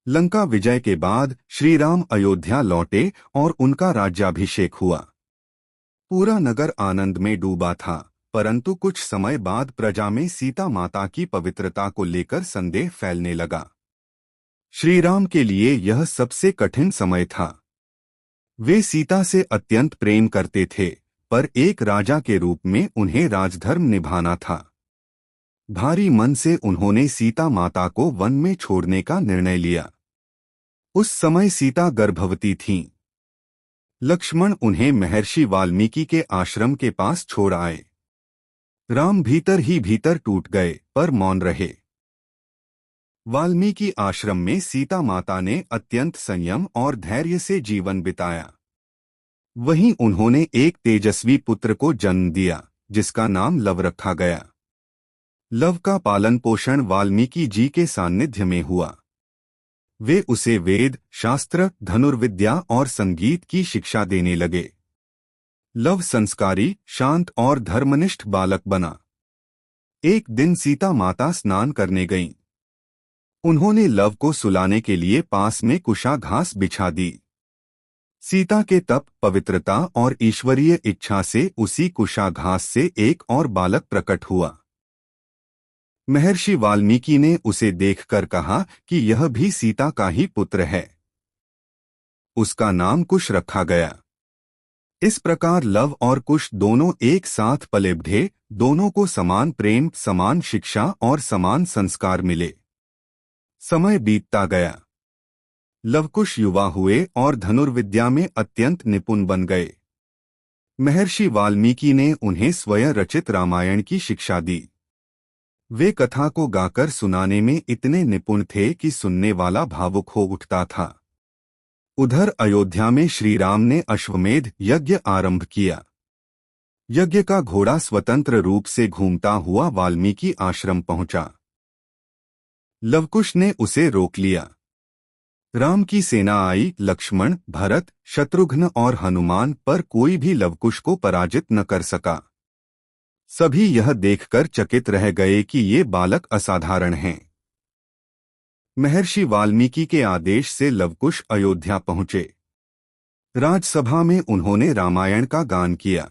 लंका विजय के बाद श्री राम अयोध्या लौटे और उनका राज्याभिषेक हुआ। पूरा नगर आनंद में डूबा था, परंतु कुछ समय बाद प्रजा में सीता माता की पवित्रता को लेकर संदेह फैलने लगा। श्री राम के लिए यह सबसे कठिन समय था। वे सीता से अत्यंत प्रेम करते थे, पर एक राजा के रूप में उन्हें राजधर्म निभाना था। भारी मन से उन्होंने सीता माता को वन में छोड़ने का निर्णय लिया। उस समय सीता गर्भवती थीं। लक्ष्मण उन्हें महर्षि वाल्मीकि के आश्रम के पास छोड़ आए। राम भीतर ही भीतर टूट गए, पर मौन रहे। वाल्मीकि आश्रम में सीता माता ने अत्यंत संयम और धैर्य से जीवन बिताया। वहीं उन्होंने एक तेजस्वी पुत्र को जन्म दिया, जिसका नाम लव रखा गया। लव का पालन पोषण वाल्मीकि जी के सानिध्य में हुआ। वे उसे वेद, शास्त्र, धनुर्विद्या और संगीत की शिक्षा देने लगे। लव संस्कारी, शांत और धर्मनिष्ठ बालक बना। एक दिन सीता माता स्नान करने गईं। उन्होंने लव को सुलाने के लिए पास में कुशा घास बिछा दी। सीता के तप, पवित्रता और ईश्वरीय इच्छा से उसी कुशा घास से एक और बालक प्रकट हुआ। महर्षि वाल्मीकि ने उसे देखकर कहा कि यह भी सीता का ही पुत्र है। उसका नाम कुश रखा गया। इस प्रकार लव और कुश दोनों एक साथ पले बढ़े। दोनों को समान प्रेम, समान शिक्षा और समान संस्कार मिले। समय बीतता गया। लवकुश युवा हुए और धनुर्विद्या में अत्यंत निपुण बन गए। महर्षि वाल्मीकि ने उन्हें स्वयं रचित रामायण की शिक्षा दी। वे कथा को गाकर सुनाने में इतने निपुण थे कि सुनने वाला भावुक हो उठता था। उधर अयोध्या में श्री राम ने अश्वमेध यज्ञ आरंभ किया। यज्ञ का घोड़ा स्वतंत्र रूप से घूमता हुआ वाल्मीकि आश्रम पहुंचा। लवकुश ने उसे रोक लिया। राम की सेना आई। लक्ष्मण, भरत, शत्रुघ्न और हनुमान, पर कोई भी लवकुश को पराजित न कर सका। सभी यह देखकर चकित रह गए कि ये बालक असाधारण हैं। महर्षि वाल्मीकि के आदेश से लवकुश अयोध्या पहुंचे। राजसभा में उन्होंने रामायण का गान किया।